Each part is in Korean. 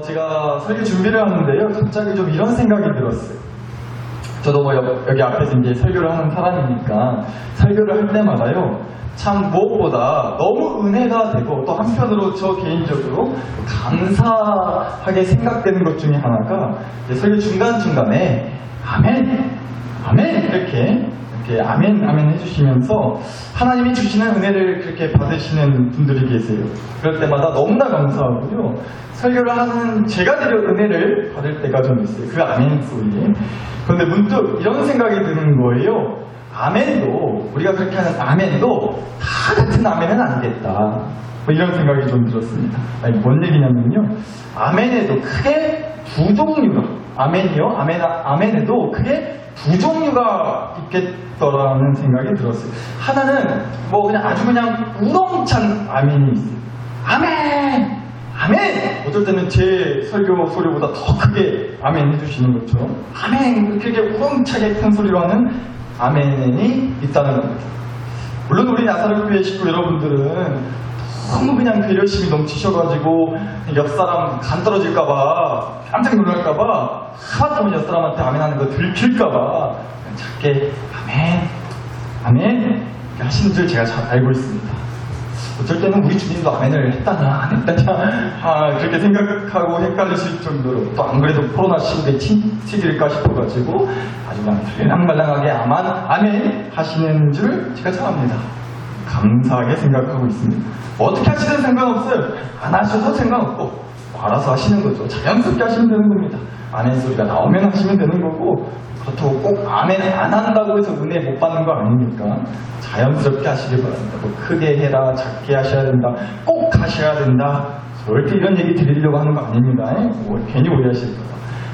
제가 설교 준비를 하는데요. 갑자기 좀 이런 생각이 들었어요. 저도 뭐 여기 앞에서 이제 설교를 하는 사람이니까 설교를 할 때마다요. 참 무엇보다 너무 은혜가 되고 또 한편으로 저 개인적으로 감사하게 생각되는 것 중에 하나가 이제 설교 중간중간에 아멘, 아멘 이렇게 아멘, 아멘 해주시면서 하나님이 주시는 은혜를 그렇게 받으시는 분들이 계세요. 그럴 때마다 너무나 감사하고요. 설교를 하는 제가 드려 은혜를 받을 때가 좀 있어요. 그 아멘 소리에. 그런데 문득 이런 생각이 드는 거예요. 아멘도, 우리가 그렇게 하는 아멘도 다 같은 아멘은 아니겠다. 뭐 이런 생각이 좀 들었습니다. 아니, 뭔 얘기냐면요. 아멘에도 크게 두 종류가, 아멘이요? 아멘에도 크게 두 종류가 있겠더라는 생각이 들었어요. 하나는 뭐 그냥 아주 그냥 우렁찬 아멘이 있어요. 아멘! 아멘! 어쩔 때는 제 설교 소리보다 더 크게 아멘 해주시는 것처럼 아멘! 그렇게 우렁차게 큰 소리로 하는 아멘이 있다는 겁니다. 물론 우리 나사렛교회 식구 여러분들은 너무 그냥 배려심이 넘치셔가지고 옆사람 간 떨어질까봐 깜짝 놀랄까봐 하마터면 옆사람한테 아멘 하는 거 들킬까봐 작게 아멘 아멘 이렇게 하시는 줄 제가 잘 알고 있습니다. 어쩔 때는 우리 주님도 아멘을 했다나 안 했다나 그렇게 생각하고 헷갈리실 정도로 또 안 그래도 코로나 시국에 친치길까 싶어가지고 아주 그냥 들랑말랑하게 아멘 하시는 줄 제가 잘 압니다. 감사하게 생각하고 있습니다. 어떻게 하시든 상관없어요. 안 하셔도 상관없고 알아서 하시는 거죠. 자연스럽게 하시면 되는 겁니다. 아멘 소리가 나오면 하시면 되는 거고 그렇다고 꼭 아멘 안 한다고 해서 은혜 못 받는 거 아니니까 자연스럽게 하시길 바랍니다. 뭐 크게 해라, 작게 하셔야 된다, 꼭 하셔야 된다 절대 이런 얘기 드리려고 하는 거 아닙니다. 뭐 괜히 오해하실까 봐.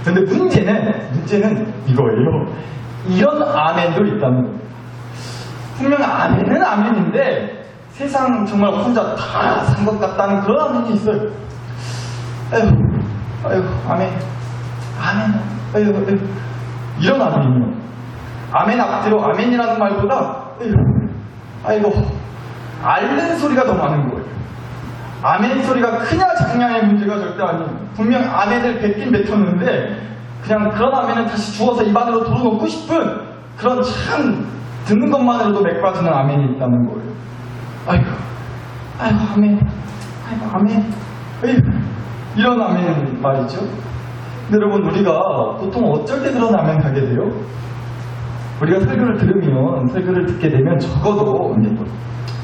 그런데 문제는 이거예요. 이런 아멘도 있다는 겁니다. 분명 아멘은 아멘인데 세상 정말 혼자 다 산 것 같다는 그런 아멘이 있어요. 아이고, 아멘, 아이고. 이런 아멘이요. 아멘 앞뒤로 아멘이라는 말보다 아이고, 앓는 소리가 더 많은 거예요. 아멘 소리가 크냐 작냐의 문제가 절대 아니에요. 분명 아멘을 뱉긴 뱉었는데 그냥 그런 아멘은 다시 주워서 입안으로 불어넣고 싶은 그런 참 듣는 것만으로도 맥 빠지는 아멘이 있다는 거예요. 아이고, 아멘, 아이고, 아멘, 이런 아멘 말이죠. 근데 여러분, 우리가 보통 어쩔 때 그런 아멘 하게 돼요? 우리가 설교를 들으면, 설교를 듣게 되면 적어도, 이제 뭐,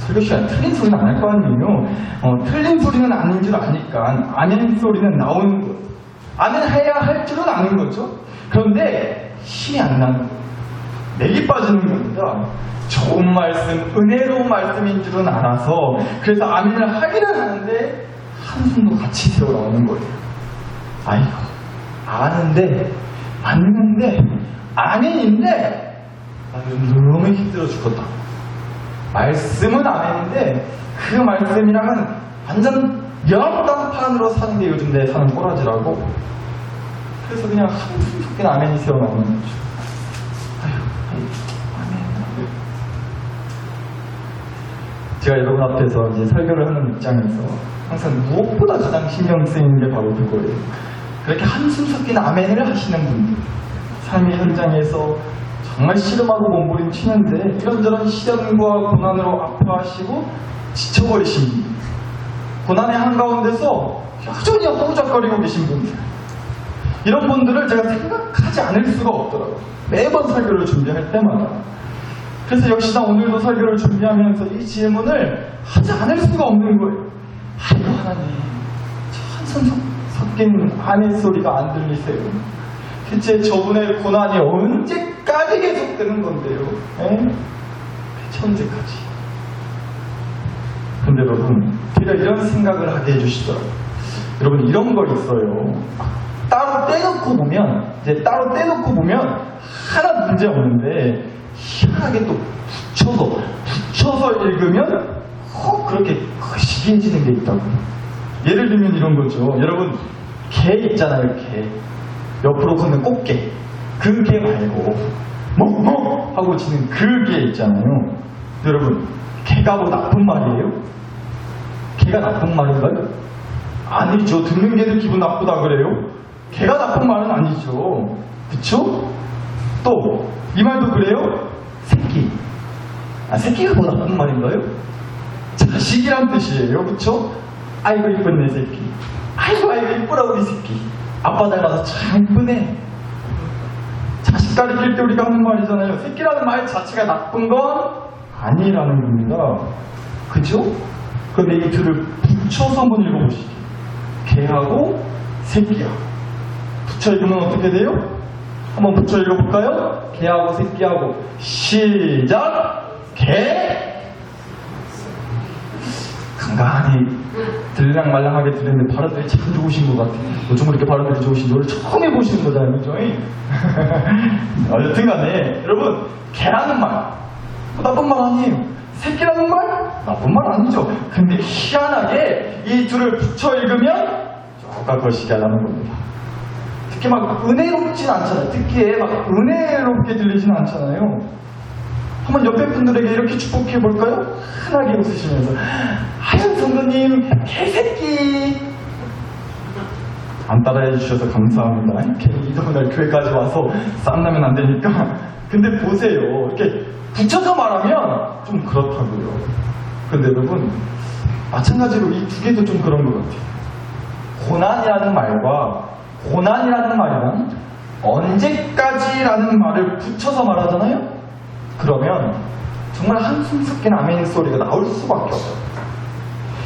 설교 시간에 틀린 소리는 안 할 거 아니에요? 틀린 소리는 아닌 줄 아니까, 아멘 소리는 나오는 거예요. 아멘 해야 할 줄은 아는 거죠? 그런데 힘이 안 나는 거예요. 맥이 빠지는 겁니다. 좋은 말씀, 은혜로운 말씀인 줄은 알아서 그래서 아멘을 하기는 하는데 한숨도 같이 세워 나오는 거예요. 아이고, 아는데, 맞는데, 아멘인데 너무 힘들어 죽겠다. 말씀은 아멘인데 그 말씀이랑은 완전 영단판으로 사는 게 요즘 내 사는 꼬라지라고. 그래서 그냥 한숨 섞인 아멘이 세워 나오는 거죠. 제가 여러분 앞에서 이제 설교를 하는 입장에서 항상 무엇보다 가장 신경 쓰이는 게 바로 그거예요. 그렇게 한숨 섞인 아멘을 하시는 분들, 삶의 현장에서 정말 씨름하고 몸부림치는데 이런저런 시련과 고난으로 아파하시고 지쳐버리신 분들, 고난의 한가운데서 여전히 허우적거리고 계신 분들, 이런 분들을 제가 생각하지 않을 수가 없더라고요. 매번 설교를 준비할 때마다. 그래서 역시나 오늘도 설교를 준비하면서 이 질문을 하지 않을 수가 없는 거예요. 아이고 하나님, 한숨 섞인 아멘 소리가 안 들리세요? 대체 저분의 고난이 언제까지 계속되는 건데요? 대체 언제까지? 근데 여러분, 제가 이런 생각을 하게 해주시더라고요. 여러분, 이런 거 있어요. 따로 떼놓고 보면 하나 문제 없는데 희한하게 또 붙여서 읽으면 그렇게 거시기해지는 게 있다고. 예를 들면 이런 거죠. 여러분, 개 있잖아요. 개. 옆으로 걷는 꽃게. 그 개 말고 뭐 하고 지는 그 개 있잖아요. 여러분, 개가 뭐 나쁜 말이에요? 개가 나쁜 말인가요? 아니죠. 듣는 개도 기분 나쁘다 그래요? 개가 나쁜 말은 아니죠. 그쵸? 또 이 말도 그래요? 새끼. 새끼가 뭐 나쁜 말인가요? 자식이란 뜻이에요. 그쵸? 아이고 이쁜 내 새끼. 아이고 이쁘라 우리 새끼. 아빠 닮아서 참 이쁘네. 자식 가리킬 때 우리가 하는 말이잖아요. 새끼라는 말 자체가 나쁜 건 아니라는 겁니다. 그죠? 그런데 이 둘을 붙여서 한번 읽어보시죠. 개하고 새끼하고 붙여 읽으면 어떻게 돼요? 한번 붙여 읽어볼까요? 개하고 새끼하고 시작! 개 간간히 들랑말랑하게 들리는데 발음들이 참 좋으신 것 같아요. 요즘 이렇게 발음들이 좋으신 노래 처음 해보시는 거잖아요. 그죠? 여튼간에 여러분 개라는 말 나쁜 말 아니에요. 새끼라는 말 나쁜 말 아니죠. 근데 희한하게 이 둘을 붙여 읽으면 조금 거시기 하라는 겁니다. 특히 막 은혜롭진 않잖아요. 특히 막 은혜롭게 들리진 않잖아요. 한번 옆에 분들에게 이렇게 축복해 볼까요? 흔하게 웃으시면서 하얀 성도님 개새끼 안 따라해 주셔서 감사합니다. 이런 날 교회까지 와서 쌈나면 안 되니까. 근데 보세요. 이렇게 붙여서 말하면 좀 그렇다고요. 근데 여러분 마찬가지로 이 두 개도 좀 그런 것 같아요. 고난이라는 말과 고난이라는 말이랑 언제까지라는 말을 붙여서 말하잖아요. 그러면 정말 한숨 섞인 아멘 소리가 나올 수밖에 없어요.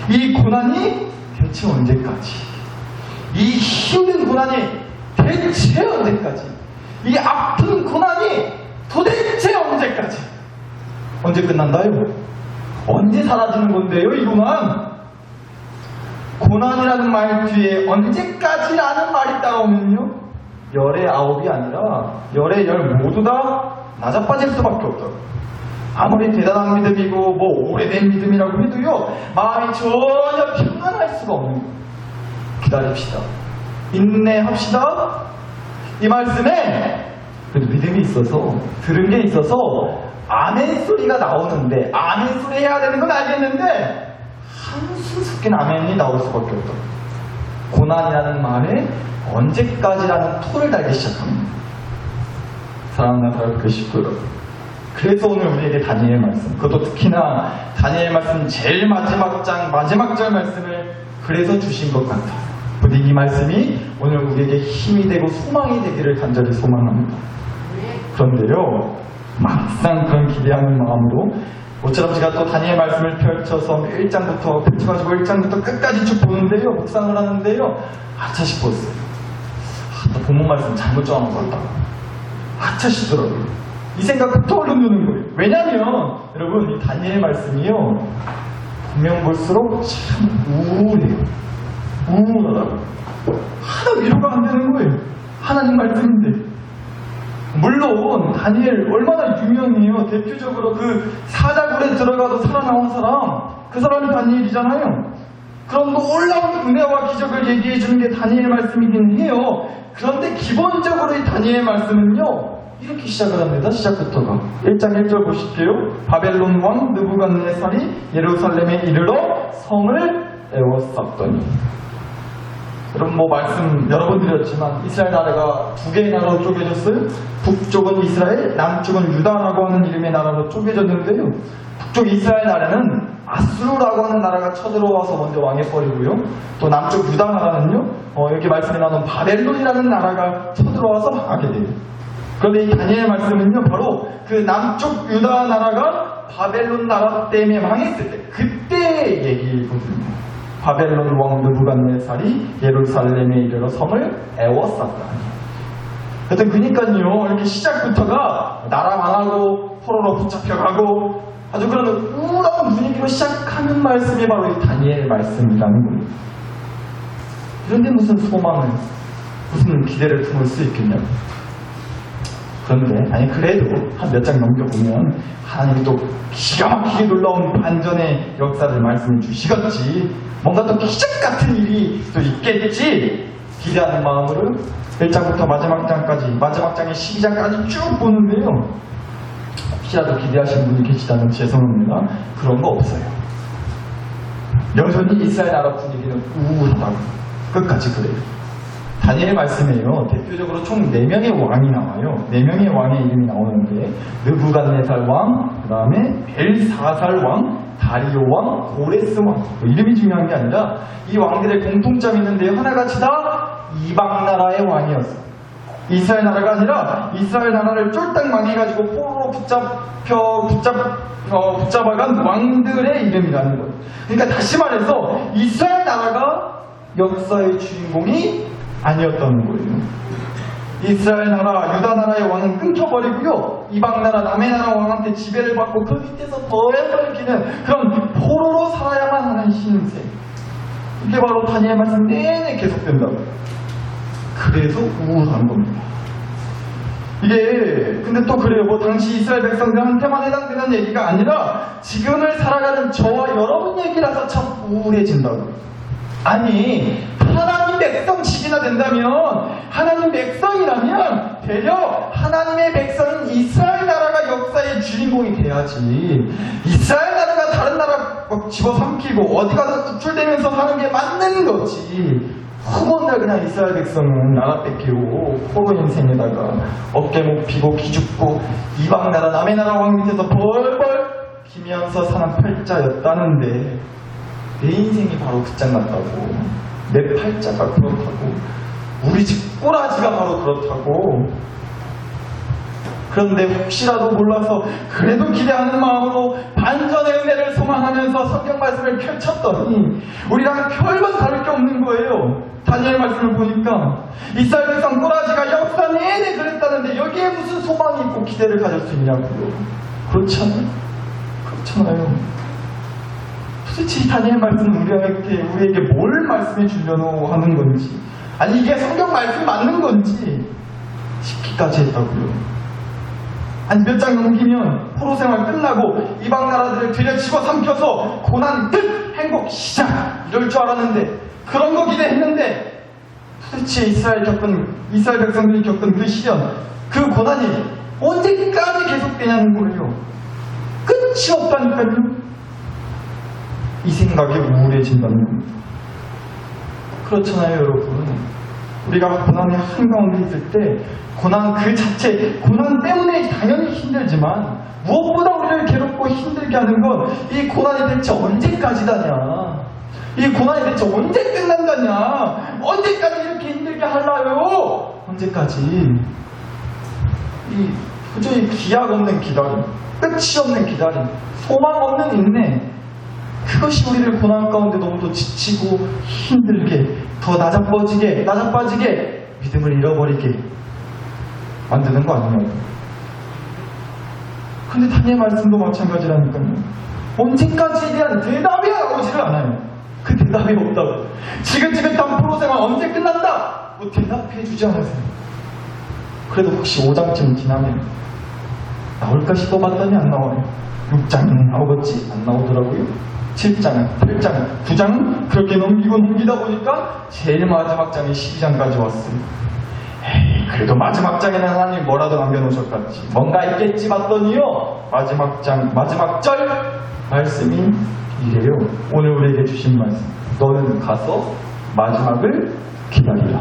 이 고난이 대체 언제까지? 이 힘든 고난이 대체 언제까지? 이 아픈 고난이 도대체 언제까지? 언제 끝난다요? 언제 사라지는 건데요, 이 고난? 고난이라는 말 뒤에 언제까지라는 말이 따라오면요, 열의 아홉이 아니라 열의 열 모두 다 낮아빠질 수밖에 없더라고요. 아무리 대단한 믿음이고 뭐 오래된 믿음이라고 해도요, 마음이 전혀 평안할 수가 없는 거예요. 기다립시다. 인내합시다. 이 말씀에 그래도 믿음이 있어서 들은 게 있어서 아멘 소리가 나오는데, 아멘 소리 해야 되는 건 알겠는데 한숨 섞인 아멘이 나올 수밖에 없다. 고난이라는 말에 언제까지라는 토를 달기 시작합니다. 사랑하는 여러분, 그래서 오늘 우리에게 다니엘 말씀, 그것도 특히나 다니엘 말씀 제일 마지막 장 마지막 절 말씀을 그래서 주신 것 같아요. 부디 이 말씀이 오늘 우리에게 힘이 되고 소망이 되기를 간절히 소망합니다. 그런데요, 막상 그런 기대하는 마음으로 모처럼 제가 또 다니엘 말씀을 펼쳐서 1장부터 펼쳐가지고 1장부터 끝까지 쭉 보는데요, 묵상을 하는데요, 아차 싶었어요. 나 본문 말씀 잘못 정한 것 같다. 아차 싶더라고요. 이 생각부터 얼른 드는 거예요. 왜냐면 여러분, 이 다니엘 말씀이요, 보면 볼수록 참 우울해요. 우울하다고. 하나 위로가 안 되는 거예요. 하나님 말씀인데. 물론 다니엘 얼마나 유명해요. 대표적으로 그 사자굴에 들어가도 살아나온 사람, 그 사람이 다니엘이잖아요. 그런 놀라운 은혜와 기적을 얘기해 주는 게 다니엘 말씀이긴 해요. 그런데 기본적으로 이 다니엘 말씀은요, 이렇게 시작을 합니다. 시작부터가 1장 1절 보실게요. 바벨론 왕 느부갓네살이 예루살렘에 이르러 성을 에워쌌더니. 여러분 뭐 말씀 여러 번 드렸지만 이스라엘 나라가 두 개의 나라로 쪼개졌어요. 북쪽은 이스라엘, 남쪽은 유다라고 하는 이름의 나라로 쪼개졌는데요. 북쪽 이스라엘 나라는 아수르라고 하는 나라가 쳐들어와서 먼저 왕해버리고요. 또 남쪽 유다 나라는요, 여기 말씀에 나오는 바벨론이라는 나라가 쳐들어와서 망하게 돼요. 그런데 이 다니엘 말씀은요, 바로 그 남쪽 유다 나라가 바벨론 나라 때문에 망했을 때, 그때 얘기거든요. 바벨론 왕 느부갓네살이 예루살렘에 이르러 성을 에워쌌다. 여튼 그니까요, 이렇게 시작부터가 나라 망하고 포로로 붙잡혀가고 아주 그런 우울한 분위기로 시작하는 말씀이 바로 이 다니엘 말씀이라는 겁니다. 그런데 무슨 소망을, 무슨 기대를 품을 수 있겠냐고. 그런데 그래도 한 몇 장 넘겨보면 하나님이 또 기가 막히게 놀라운 반전의 역사를 말씀해 주시겠지, 뭔가 또 기적 같은 일이 또 있겠지 기대하는 마음으로 1장부터 마지막 장까지, 마지막 장의 12장까지 쭉 보는데요, 혹시라도 기대하시는 분이 계시다면 죄송합니다. 그런 거 없어요. 여전히 이스라엘 나라 분위기는 우울하다고 끝까지 그래요. 다니엘 말씀에요. 대표적으로 총 4명의 왕이 나와요. 4명의 왕의 이름이 나오는데 느부갓네살 왕, 그 다음에 벨사살 왕, 다리오 왕, 고레스 왕. 이름이 중요한 게 아니라 이 왕들의 공통점이 있는데요. 하나같이 다 이방 나라의 왕이었어요. 이스라엘 나라가 아니라 이스라엘 나라를 쫄딱 망해가지고 포로로 붙잡아간 왕들의 이름이라는 거예요. 그러니까 다시 말해서 이스라엘 나라가 역사의 주인공이 아니었던 거예요. 이스라엘 나라, 유다 나라의 왕은 끊겨버리고요. 이방 나라, 남의 나라 왕한테 지배를 받고 그 밑에서 더해버리기는 그런 포로로 살아야만 하는 신세. 이게 바로 다니엘 말씀 내내 계속된다고. 그래서 우울한 겁니다. 이게 근데 또 그래요. 뭐 당시 이스라엘 백성들한테만 해당되는 얘기가 아니라 지금을 살아가는 저와 여러분 얘기라서 참 우울해진다고. 아니 하나님 백성식이나 된다면 하나님 백성이라면 되려 하나님의 백성인 이스라엘 나라가 역사의 주인공이 돼야지. 이스라엘 나라가 다른 나라 집어삼키고 어디 가서 우쭐대면서 사는 게 맞는 거지. 후보날 그냥 이스라엘 백성은 나라 뺏기고 포로 인생에다가 어깨 못 피고 기죽고 이방 나라 남의 나라 왕 밑에서 벌벌 기면서 사는 팔자였다는데 내 인생이 바로 끝장났다고. 내 팔자가 그렇다고. 우리 집 꼬라지가 바로 그렇다고. 그런데 혹시라도 몰라서 그래도 기대하는 마음으로 반전의 은혜를 소망하면서 성경 말씀을 펼쳤더니 우리랑 별반 다를 게 없는 거예요. 다니엘 말씀을 보니까 이스라엘 백성 꼬라지가 역사 내내 그랬다는데 여기에 무슨 소망이 있고 기대를 가질 수 있냐고요. 그렇잖아요. 도대체 이 다니엘 말씀은 우리에게 뭘 말씀해 주려고 하는 건지, 아니 이게 성경 말씀 맞는 건지 싶기까지 했다고요. 아니 몇 장 넘기면 포로 생활 끝나고 이방 나라들을 들여치고 삼켜서 고난 끝! 행복 시작! 이럴 줄 알았는데, 그런 거 기대했는데 도대체 이스라엘 백성들이 겪은 그 시련, 그 고난이 언제까지 계속되냐는 거예요. 끝이 없다니까요. 이 생각이 우울해진다는 겁니다. 그렇잖아요, 여러분. 우리가 고난의 한가운데 있을 때 고난 그 자체, 고난 때문에 당연히 힘들지만 무엇보다 우리를 괴롭고 힘들게 하는 건 이 고난이 대체 언제까지다냐, 이 고난이 대체 언제 끝난다냐, 언제까지 이렇게 힘들게 하려요, 언제까지. 이 도저히 기약 없는 기다림, 끝이 없는 기다림, 소망 없는 인내, 그것이 우리를 고난 가운데 너무도 지치고 힘들게, 더 낮아빠지게 믿음을 잃어버리게 만드는 거 아니냐고. 근데 다니엘 말씀도 마찬가지라니까요. 언제까지에 대한 대답이 나오지를 않아요. 그 대답이 없다고. 지긋지긋한 포로 생활 언제 끝난다, 뭐 대답해주지 않으세요. 그래도 혹시 5장쯤 지나면 나올까 싶어봤더니 안 나와요. 6장은 나오겠지? 안 나오더라고요. 7장, 8장, 9장 그렇게 넘기다 보니까 제일 마지막 장이 12장까지 왔어요. 에이, 그래도 마지막 장에는 하나님 뭐라도 남겨놓으셨겠지, 뭔가 있겠지 봤더니요, 마지막 절 말씀이 이래요. 오늘 우리에게 주신 말씀, 너는 가서 마지막을 기다리라.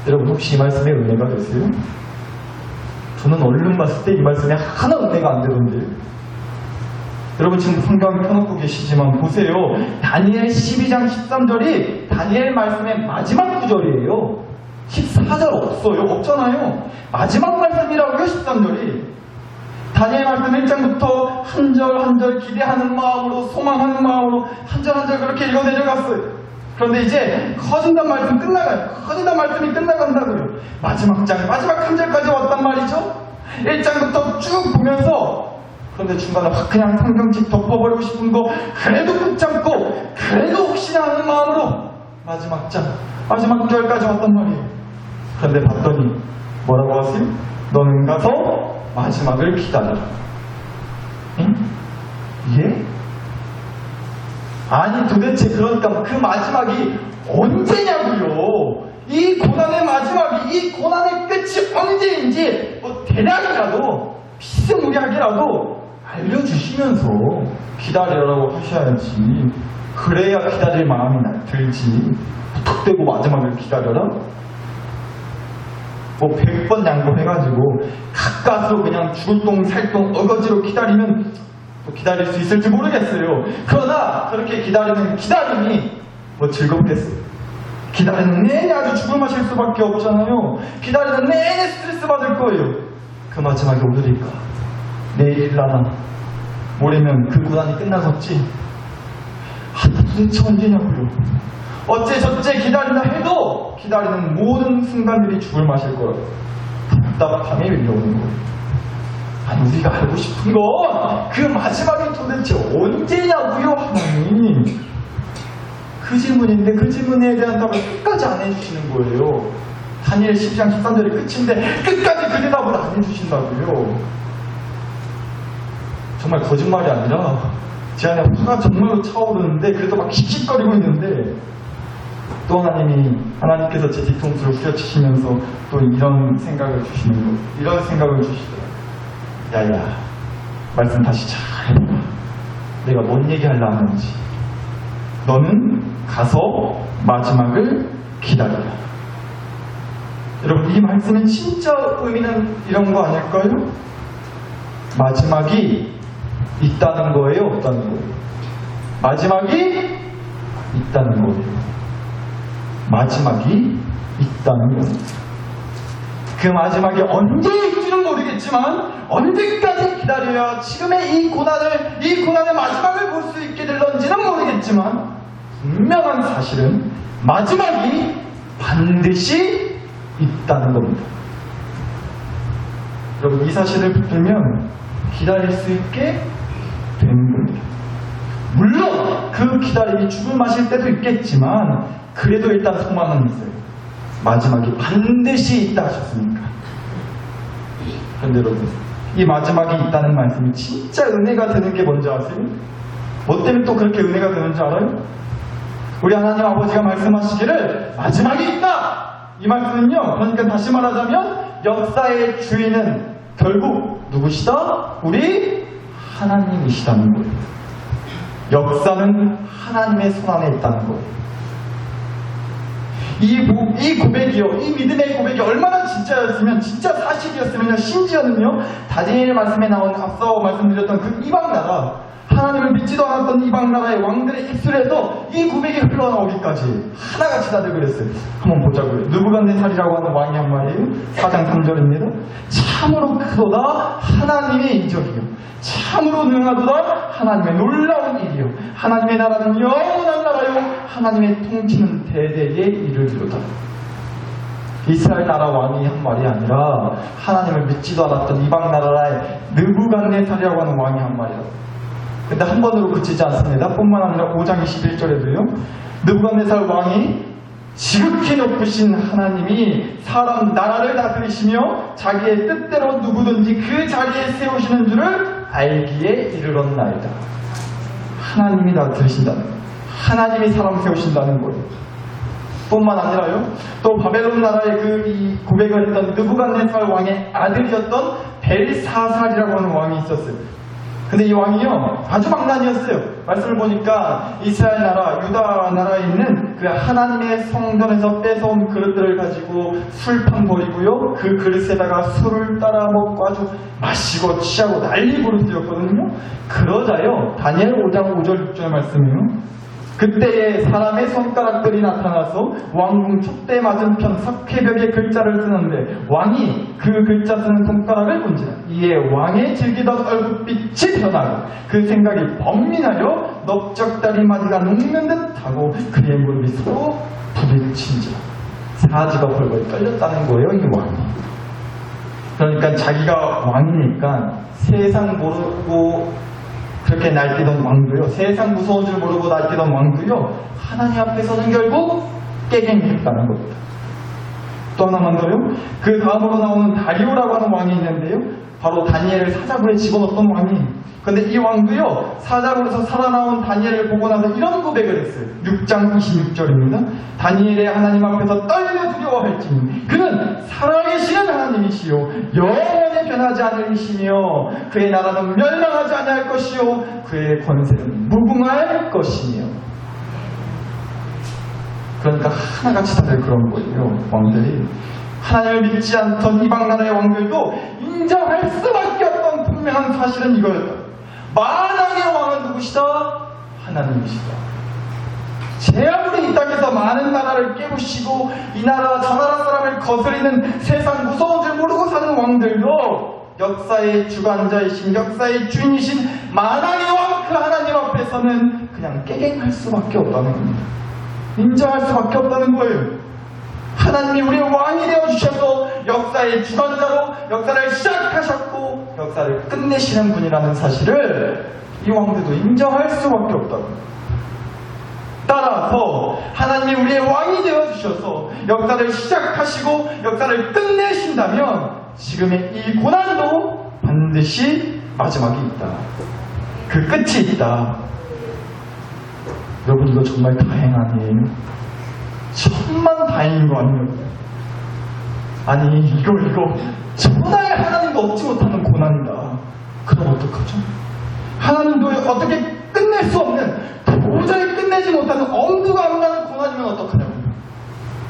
여러분 혹시 이 말씀에 은혜가 되세요? 저는 얼른 봤을 때 이 말씀에 하나 은혜가 안 되던데요. 여러분 지금 성경 펴놓고 계시지만 보세요. 다니엘 12장 13절이 다니엘 말씀의 마지막 구절이에요. 14절 없어요. 없잖아요. 마지막 말씀이라고요. 13절이. 다니엘 말씀 1장부터 한 절 한 절 기대하는 마음으로, 소망하는 마음으로 한 절 한 절 그렇게 읽어 내려갔어요. 그런데 이제 커진단 말씀이 끝나간다고요. 마지막 한 절까지 왔단 말이죠. 1장부터 쭉 보면서, 그런데 중간에 확 그냥 성경책 덮어버리고 싶은 거 그래도 붙잡고, 그래도 혹시나 하는 마음으로 마지막 절까지 왔단 말이에요. 그런데 봤더니 뭐라고 하세요? 너는 가서 마지막을 기다려라. 응? 예? 아니 도대체 그러니까 그 마지막이 언제냐고요. 이 고난의 마지막이, 이 고난의 끝이 언제인지 뭐 대략이라도 비스무리하게라도 알려주시면서 기다리라고 하셔야지. 그래야 기다릴 마음이 들지. 툭대고 마지막을 기다려라? 뭐 100번 양보해가지고 가까스로 그냥 죽을 똥 살똥 어거지로 기다리면 또 기다릴 수 있을지 모르겠어요. 그러나 그렇게 기다리는 기다림이 뭐 즐겁겠어요? 기다리는 내내 아주 죽을 맛일 수밖에 없잖아요. 기다리는 내내 스트레스 받을 거예요. 그 마지막이 오늘일까? 내일일라나? 모레면 그 고난이 끝나겠지? 도대체 언제냐고요? 어째저째 기다린다 해도 기다리는 모든 순간들이 죽을 맛일 거라고 답답함에 밀려오는 거예요. 아니 우리가 알고 싶은 건 그 마지막이 도대체 언제냐고요, 하나님. 그 질문인데 그 질문에 대한 답을 끝까지 안 해주시는 거예요. 다니엘 10장 13절이 끝인데 끝까지 그 대답을 안 해주신다고요. 정말 거짓말이 아니라 제 안에 화가 정말로 차오르는데 그래도 막 킥킥거리고 있는데 또 하나님께서 제 뒤통수를 후려치시면서 또 이런 생각을 주시는 거, 이런 생각을 주시더라고요. 야야, 말씀 다시 잘 해봐. 내가 뭔 얘기하려 하는지. 너는 가서 마지막을 기다려라. 여러분, 이 말씀은 진짜 의미는 이런 거 아닐까요? 마지막이 있다는 거예요, 없다는 거예요? 마지막이 있다는 거예요. 마지막이 있다는 거예요. 그 마지막이 언제일지는 모르겠지만 언제까지 기다려야 지금의 이 고난의 마지막을 볼 수 있게 될런지는 모르겠지만 분명한 사실은 마지막이 반드시 있다는 겁니다. 여러분, 이 사실을 붙들면 기다릴 수 있게 되는 겁니다. 물론 그 기다림이 죽을 맛일 때도 있겠지만 그래도 일단 소망은 있어요. 마지막이 반드시 있다 하셨으니까. 그런데 여러분, 이 마지막이 있다는 말씀이 진짜 은혜가 되는 게 뭔지 아세요? 뭐 때문에 또 그렇게 은혜가 되는지 알아요? 우리 하나님 아버지가 말씀하시기를 마지막이 있다! 이 말씀은요, 그러니까 다시 말하자면 역사의 주인은 결국 누구시다? 우리 하나님이시다는 거예요. 역사는 하나님의 손 안에 있다는 거예요. 이 고백이요, 이 믿음의 고백이 얼마나 진짜였으면, 진짜 사실이었으면요, 심지어는요, 다니엘 말씀에 나온 앞서 말씀드렸던 그 이방나라, 하나님을 믿지도 않았던 이방나라의 왕들의 입술에서 이 고백이 흘러나오기까지 하나같이 다들 그랬어요. 한번 보자고요. 느부갓네살이라고 하는 왕이 한 말이에요. 4장 3절입니다. 참으로 크도다 하나님의 인적이요, 참으로 능하도다 하나님의 놀라운 일이요, 하나님의 나라는 영원한 나라요, 하나님의 통치는 대대에 이르리로다. 이스라엘 나라 왕이 한 말이 아니라 하나님을 믿지도 않았던 이방 나라의 느부갓네살이라고 하는 왕이 한 말이라고. 근데 한 번으로 그치지 않습니다. 뿐만 아니라 5장 21절에도요. 느부갓네살 왕이 지극히 높으신 하나님이 사람 나라를 다스리시며 자기의 뜻대로 누구든지 그 자리에 세우시는 줄을 알기에 이르렀나이다. 하나님이 다스리신다는 거예요. 하나님이 사람 세우신다는 거예요. 뿐만 아니라요, 또 바벨론 나라의 이 고백을 했던 느부갓네살 왕의 아들이었던 벨사살이라고 하는 왕이 있었어요. 근데 이 왕이요, 아주 망나니였어요. 말씀을 보니까 이스라엘 나라, 유다 나라에 있는 그 하나님의 성전에서 뺏어온 그릇들을 가지고 술판 버리고요, 그 그릇에다가 술을 따라 먹고 아주 마시고 취하고 난리 부르스였거든요. 그러자요, 다니엘 5장 5절 6절 말씀이요, 그때에 사람의 손가락들이 나타나서 왕궁 촛대 맞은편 석회벽에 글자를 쓰는데 왕이 그 글자 쓰는 손가락을 본지라 이에 왕의 즐기던 얼굴빛이 변하고 그 생각이 번민하여 넓적다리 마디가 녹는 듯하고 그의 무릎이 서로 부딪힌지라. 사지가 벌벌 떨렸다는 거예요, 이 왕이. 그러니까 자기가 왕이니까 세상 모르고 그렇게 날뛰던 왕도요, 세상 무서운 줄 모르고 날뛰던 왕도요, 하나님 앞에서는 결국 깨갱했다는 겁니다. 또 하나만 더요, 그 다음으로 나오는 다리오라고 하는 왕이 있는데요, 바로 다니엘을 사자굴에 집어넣었던 왕이. 근데 이 왕도요, 사자굴에서 살아나온 다니엘을 보고 나서 이런 고백을 했어요. 6장 26절입니다. 다니엘의 하나님 앞에서 떨며 두려워할지니 그는 살아계시는 하나님이시요 영원히 변하지 않을 이시며 그의 나라는 멸망하지 아니할 것이요 그의 권세는 무궁할 것이며. 그러니까 하나같이 다들 그런 거예요. 왕들이 하나님을 믿지 않던 이방 나라의 왕들도 인정할 수밖에 없던 분명한 사실은 이거였다. 만왕의 왕은 누구시다? 하나님이시다. 제 아무리 이 땅에서 많은 나라를 깨부시고 이 나라 저 나라 사람을 거스리는 세상 무서운 줄 모르고 사는 왕들도 역사의 주관자이신 역사의 주인이신 만왕의 왕 그 하나님 앞에서는 그냥 깨갱할 수밖에 없다는 겁니다. 인정할 수밖에 없다는 거예요. 하나님이 우리의 왕이 되어주셔서 역사의 주관자로 역사를 시작하셨고 역사를 끝내시는 분이라는 사실을 이 왕들도 인정할 수밖에 없다고. 따라서 하나님이 우리의 왕이 되어주셔서 역사를 시작하시고 역사를 끝내신다면 지금의 이 고난도 반드시 마지막이 있다. 그 끝이 있다. 여러분 이거 정말 다행 아니에요? 천만 다행인 거 아니에요? 아니 이거 천하의 하나님도 얻지 못하는 고난이다. 그럼 어떡하죠? 하나님도 어떻게 끝낼 수 없는 도저히 끝내지 못하는 엄두가 안 나는 고난이면 어떡하냐고요?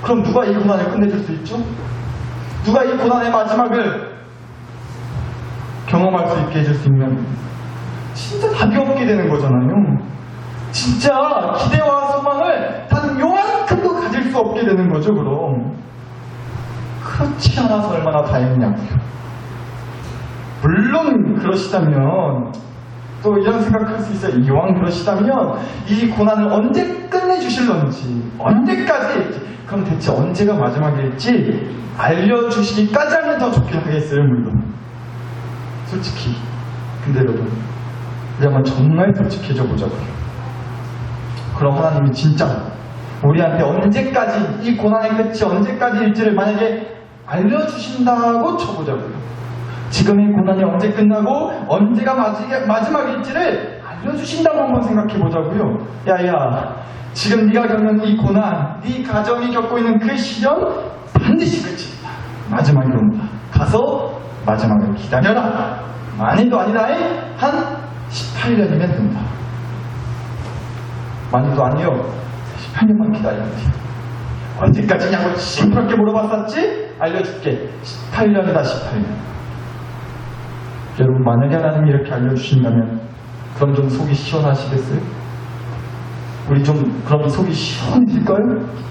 그럼 누가 이 고난을 끝내줄 수 있죠? 누가 이 고난의 마지막을 경험할 수 있게 해줄 수 있냐면 진짜 답이 없게 되는 거잖아요. 진짜 기대와 소망을 단 요만큼도 가질 수 없게 되는 거죠. 그럼 그렇지 않아서 얼마나 다행이냐고요. 물론 그러시다면 또 이런 생각할 수 있어요. 이왕 그러시다면 이 고난을 언제 끝내주실런지, 언제까지, 그럼 대체 언제가 마지막일지 알려주시기까지 하면 더 좋긴 하겠어요. 물론 솔직히. 근데 여러분 우리 한번 정말 솔직해져 보자고요. 그럼 하나님이 진짜 우리한테 언제까지 이 고난의 끝이 언제까지일지를 만약에 알려주신다고 쳐보자고요. 지금의 고난이 언제 끝나고 언제가 마지막일지를 알려주신다고 한번 생각해보자고요. 야야, 지금 네가 겪는 이 고난, 네 가정이 겪고 있는 그 시련 반드시 끝이 있다. 마지막이 온다. 가서 마지막을 기다려라. 많이도 아니다. 한 18년이면 된다. 많이도 아니요. 18년만 기다려야 돼. 언제까지냐고 싱그럽게 물어봤었지? 알려줄게. 18년이다. 18년. 여러분 만약에 하나님이 이렇게 알려주신다면 그럼 좀 속이 시원하시겠어요? 우리 좀 그럼 속이 시원해질까요?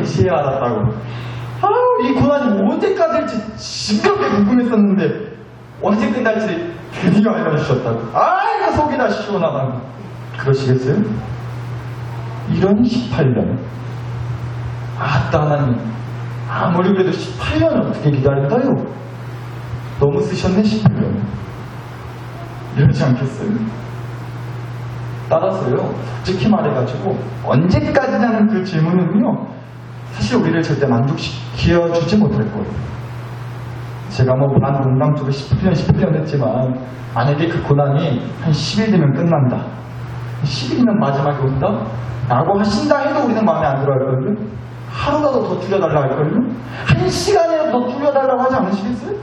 이제 알았다고. 이 고난이 언제까지일지 징그럽게 궁금했었는데 언제 끝날지 드디어 알려주셨다고. 이거 속이 다 시원하다고. 그러시겠어요? 이런 18년. 아따 하나님, 아무리 그래도 18년 어떻게 기다렸다요? 너무 쓰셨네 18년. 이러지 않겠어요? 따라서요, 솔직히 말해가지고 언제까지냐는 그 질문은요 사실 우리를 절대 만족시켜주지 못할 거예요. 제가 뭐 고난 농담 쪽에 18년 했지만 만약에 그 고난이 한 10일 되면 끝난다, 10일이면 마지막에 온다? 라고 하신다 해도 우리는 마음에 안 들어 할걸요? 하루라도 더 줄여달라고 할걸요? 한 시간이라도 더 줄여달라고 하지 않으시겠어요?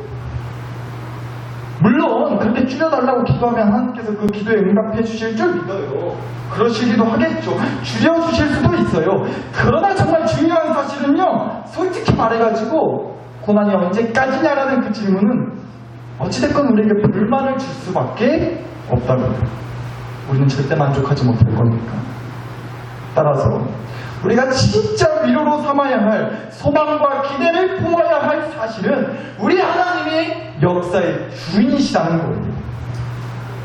물론 그렇게 줄여달라고 기도하면 하나님께서 그 기도에 응답해 주실 줄 믿어요. 그러시기도 하겠죠. 줄여주실 수도 있어요. 그러나 정말 중요한 사실은요, 솔직히 말해가지고 고난이 언제까지냐라는 그 질문은 어찌됐건 우리에게 불만을 줄 수밖에 없다고요. 우리는 절대 만족하지 못할 거니까. 따라서 우리가 진짜 위로로 삼아야 할 소망과 기대를 품어야 할 사실은 우리 하나님이 역사의 주인이시다는 거예요.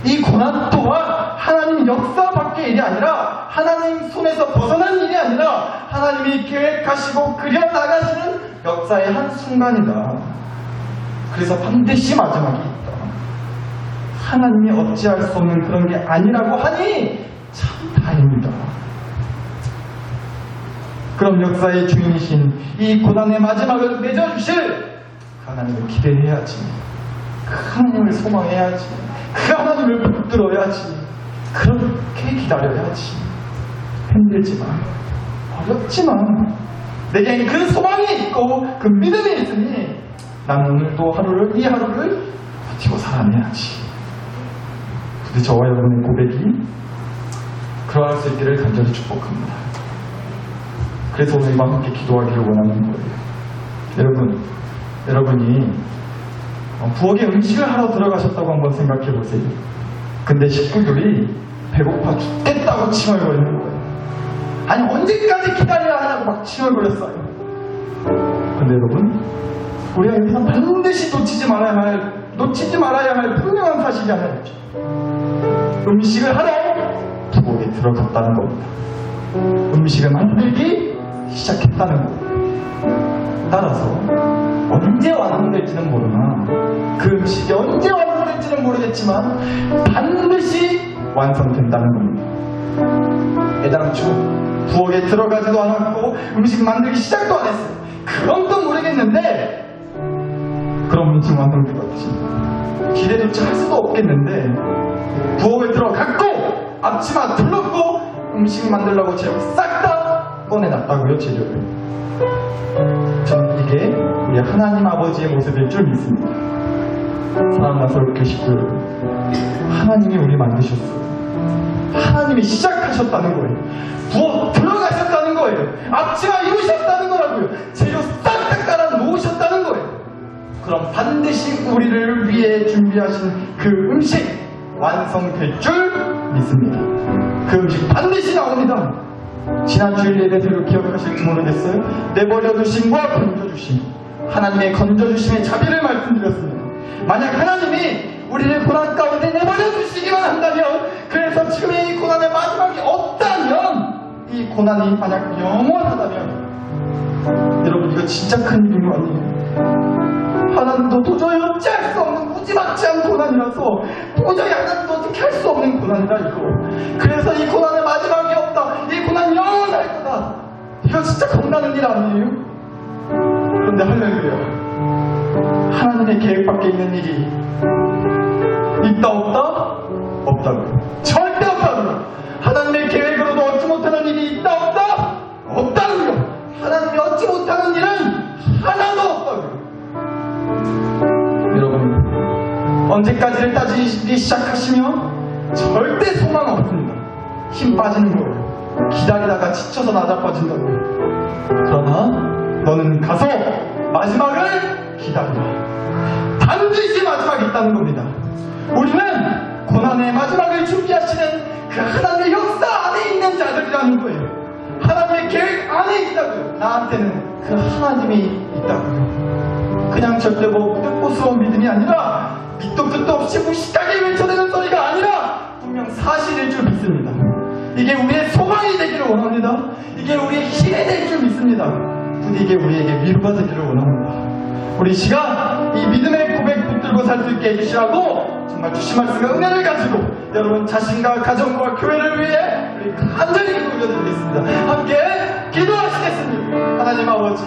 이 고난 또한 하나님 역사 밖의 일이 아니라 하나님 손에서 벗어난 일이 아니라 하나님이 계획하시고 그려나가시는 역사의 한 순간이다. 그래서 반드시 마지막이 있다. 하나님이 어찌할 수 없는 그런 게 아니라고 하니 참 다행이다. 그럼 역사의 주인이신 이 고난의 마지막을 맺어주실 하나님을 기대해야지. 그 하나님을 소망해야지. 그 하나님을 붙들어야지. 그렇게 기다려야지. 힘들지만, 어렵지만, 내겐 그 소망이 있고 그 믿음이 있으니 난 오늘도 이 하루를 버티고 살아내야지. 부디 저와 여러분의 고백이 그러할 수 있기를 간절히 축복합니다. 그래서 오늘 이 밤 함께 기도하기를 원하는 거예요. 여러분이 부엌에 음식을 하러 들어가셨다고 한번 생각해 보세요. 근데 식구들이 배고파 죽겠다고 칭얼거리는 거예요. 아니 언제까지 기다려야 하냐고 막 칭얼거렸어요. 근데 여러분, 우리가 여기서 반드시 놓치지 말아야 할 분명한 사실이 하나 있죠. 음식을 하러 부엌에 들어갔다는 겁니다. 음식을 만들기 시작했다는 거예요. 따라서 언제 완성될지는 모르나 그 음식이 언제 완성될지는 모르겠지만 반드시 완성된다는 겁니다. 애당초 부엌에 들어가지도 않았고 음식 만들기 시작도 안 했어요. 그건 또 모르겠는데 그럼 음식 완성될 것 같으십니까? 기대조차 할 수도 없겠는데 부엌에 들어갔고 앞치마 둘렀고 음식 만들려고 재료 싹 다 꺼내놨다고요. 재료를. 저는 이게 우리 하나님 아버지의 모습일 줄 믿습니다. 사랑하는 서울 식구 여러분, 하나님이 우리 만드셨어요. 하나님이 시작하셨다는 거예요. 부엌 들어가셨다는 거예요. 앞치마 입으셨다는 거라고요. 재료 싹 다 깔아 놓으셨다는 거예요. 그럼 반드시 우리를 위해 준비하신 그 음식 완성될 줄 믿습니다. 그 음식 반드시 나옵니다. 지난 주일 예배를 기억하실지 모르겠어요. 내버려 두심과 건져주심, 하나님의 건져주심의 자비를 말씀드렸습니다. 만약 하나님이 우리를 고난 가운데 내버려 두시기만 한다면, 그래서 지금의 이 고난의 마지막이 없다면, 이 고난이 만약 영원하다면, 여러분 이거 진짜 큰 일인 거 아니에요? 하나님도 도저히 어찌할 수 없는 무지막지한 고난이라서 도저히 하나님도 어떻게 할 수 없는 고난이다 이거. 그래서 이 고난의 마지막이 없다, 이 고난 영원할 거다, 이거 진짜 겁나는 일 아니에요? 그런데 할렐루야, 하나님의 계획 밖에 있는 일이 있다 없다? 없다고요. 절대 없다고요. 하나님의 계획으로도 얻지 못하는 일이 있다 없다? 없다고요. 하나님이 얻지 못하는 일은 하나도 없다고요. 여러분, 언제까지를 따지기 시작하시면 절대 소망 없습니다. 힘 빠지는 거예요. 기다리다가 지쳐서 나자빠진다고요. 그러나 너는 가서 마지막을 기다리라. 반드시 마지막이 있다는 겁니다. 우리는 고난의 마지막을 준비하시는 그 하나님의 역사 안에 있는 자들이라는 거예요. 하나님의 계획 안에 있다고요. 나한테는 그 하나님이 있다고요. 그냥 절대 뜻보스러운 믿음이 아니라 밑도 끝도 없이 무식하게 외쳐대는 소리가 아니라 분명 사실일 줄 믿습니다. 이게 우리의 소망이 되기를 원합니다. 이게 우리의 힘이 될 줄 믿습니다. 부디 이게 우리에게 위로가 되기를 원합니다. 우리 시간 이 믿음의 고백 붙들고 살 수 있게 해주시라고 정말 주신 말씀과 은혜를 가지고 여러분 자신과 가정과 교회를 위해 우리 간절히 기도 올려드리겠습니다. 함께 기도하시겠습니다. 하나님 아버지,